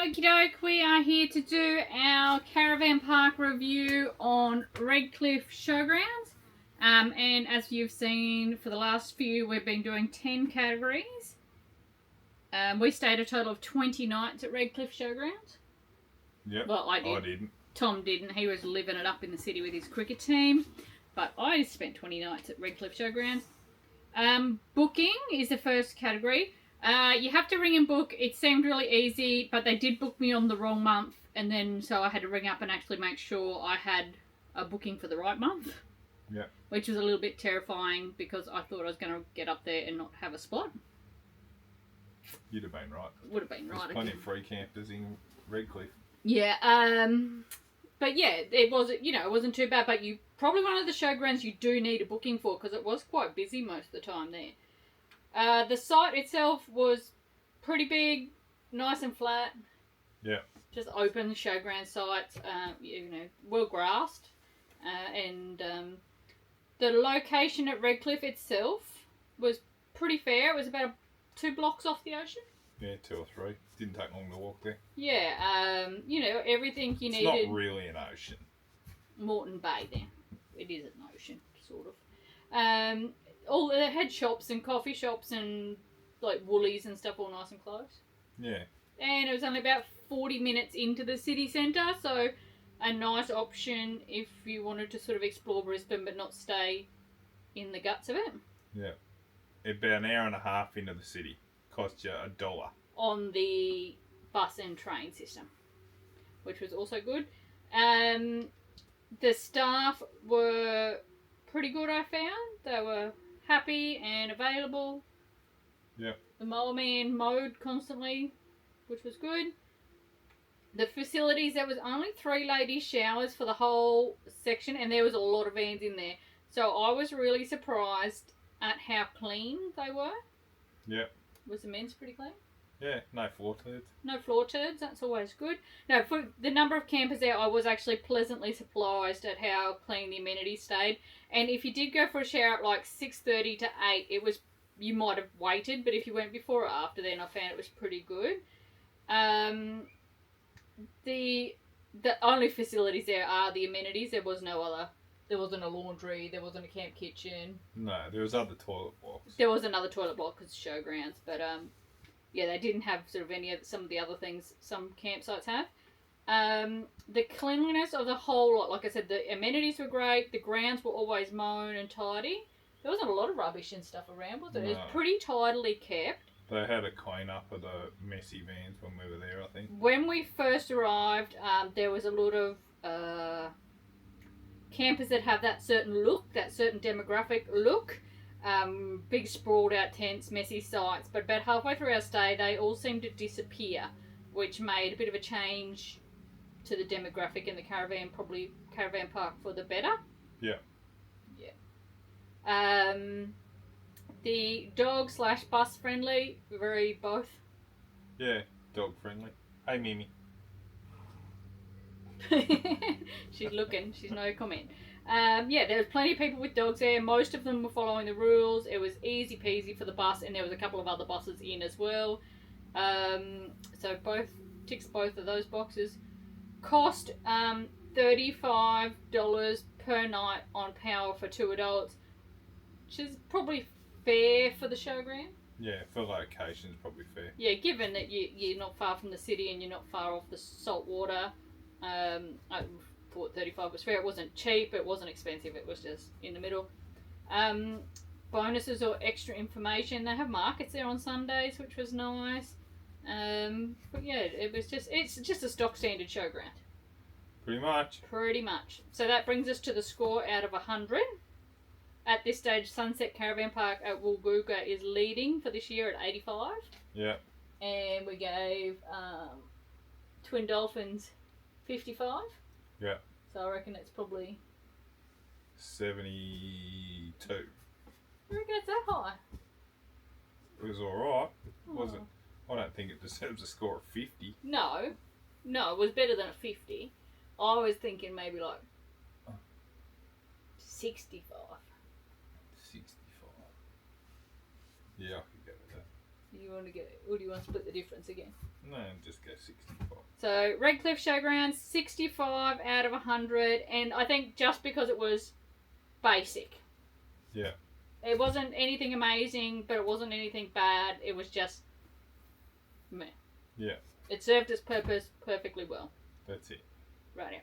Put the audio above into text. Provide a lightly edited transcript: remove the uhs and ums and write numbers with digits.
Okie doke, we are here to do our caravan park review on Redcliffe Showgrounds. And as you've seen for the last few, we've been doing 10 categories. We stayed a total of 20 nights at Redcliffe Showgrounds. Yep. Well, I did. I didn't. Tom didn't. He was living it up in the city with his cricket team. But I spent 20 nights at Redcliffe Showgrounds. Booking is the first category. You have to ring and book. It seemed really easy, but they did book me on the wrong month, and then so I had to ring up and actually make sure I had a booking for the right month. Yeah. Which was a little bit terrifying because I thought I was going to get up there and not have a spot. You'd have been right. Would have been right. There's plenty of free campers in Redcliffe. Yeah. But yeah, it wasn't too bad. But you probably one of the showgrounds you do need a booking for because it was quite busy most of the time there. The site itself was pretty big, nice and flat. Yeah. Just open showground sites, well grassed. And the location at Redcliffe itself was pretty fair. It was about 2 blocks off the ocean. Yeah, 2 or 3. Didn't take long to walk there. Yeah, everything you needed. It's not really an ocean. Moreton Bay there. It is an ocean, sort of. They had shops and coffee shops and like Woolies and stuff all nice and close. Yeah. And it was only about 40 minutes into the city centre, so a nice option if you wanted to sort of explore Brisbane but not stay in the guts of it. Yeah. About an hour and a half into the city. Cost you $1. On the bus and train system, which was also good. The staff were pretty good, I found. They were happy and available. Yeah. The mower man mowed constantly, which was good. The facilities, there was only 3 ladies' showers for the whole section, and there was a lot of vans in there. So I was really surprised at how clean they were. Yeah. Was the men's pretty clean? Yeah, no floor turds. No floor turds, that's always good. No, for the number of campers there, I was actually pleasantly surprised at how clean the amenities stayed. And if you did go for a shower at like 6:30 to 8, you might have waited, but if you went before or after then, I found it was pretty good. The only facilities there are the amenities. There was no other. There wasn't a laundry. There wasn't a camp kitchen. No, there was other toilet blocks. There was another toilet block because showgrounds, but yeah, they didn't have sort of some of the other things some campsites have. The cleanliness of the whole lot, like I said, the amenities were great. The grounds were always mown and tidy. There wasn't a lot of rubbish and stuff around, was it? No. It was pretty tidily kept. They had a clean up of the messy vans when we were there, I think. When we first arrived, there was a lot of campers that have that certain look, that certain demographic look. Big sprawled out tents, messy sites, but about halfway through our stay they all seemed to disappear, which made a bit of a change to the demographic in the caravan park for the better. Yeah. The dog / bus friendly, very both. Yeah, dog friendly. Hey Mimi. She's looking, she's no comment. Yeah, there was plenty of people with dogs there. Most of them were following the rules. It was easy peasy for the bus, and there was a couple of other buses in as well. So ticks both of those boxes. Cost $35 per night on power for 2 adults, which is probably fair for the showground. Yeah, for locations, probably fair. Yeah, given that you're not far from the city and you're not far off the salt water. I thought 35 was fair. It wasn't cheap, it wasn't expensive, it was just in the middle. Bonuses or extra information, they have markets there on Sundays, which was nice. But yeah, it's just a stock standard showground. Pretty much. So that brings us to the score out of 100. At this stage, Sunset Caravan Park at Woolgoolga is leading for this year at 85. Yeah. And we gave Twin Dolphins 55. Yeah. So I reckon it's probably 72. I reckon it's that high. It was alright. It wasn't. I don't think it deserves a score of 50. No, it was better than a 50. I was thinking maybe like 65. 65. Yeah, I could go with that. You want to get? Or do you want to split the difference again? No, just go 65. So, Redcliffe Showgrounds, 65 out of 100. And I think just because it was basic. Yeah. It wasn't anything amazing, but it wasn't anything bad. It was just meh. Yeah. It served its purpose perfectly well. That's it. Right.